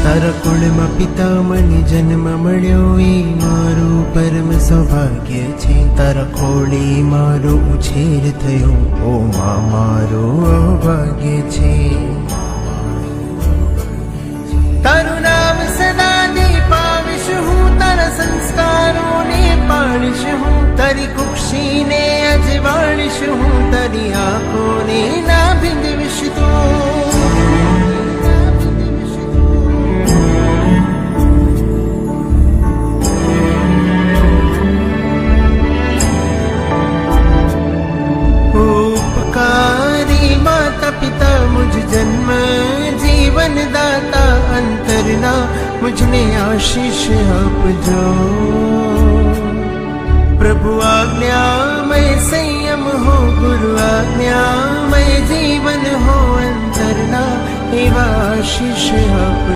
તારા કુળમાં પિતા મને જન્મ મળ્યો એ મારું પરમ સૌભાગ્ય છે. તારા ખોળે મારો ઉછેર થયો ઓ મા મારું અભાગ્ય છે. તારું નામ સદા ને પાવીશ હું, તારા સંસ્કારોને પાડીશ હું, તારી કુક્ષીને અજવાળીશ હું, તારી આંખોને ના ભીંદવીશ તું. उपकारी माता पिता मुझ जन्म जीवन दाता अंतरना मुझने आशीष आपजो. प्रभु आज्ञा मैं संयम हो, गुरु आज्ञा मैं जीवन हो, अंतरना एवा आशीष आप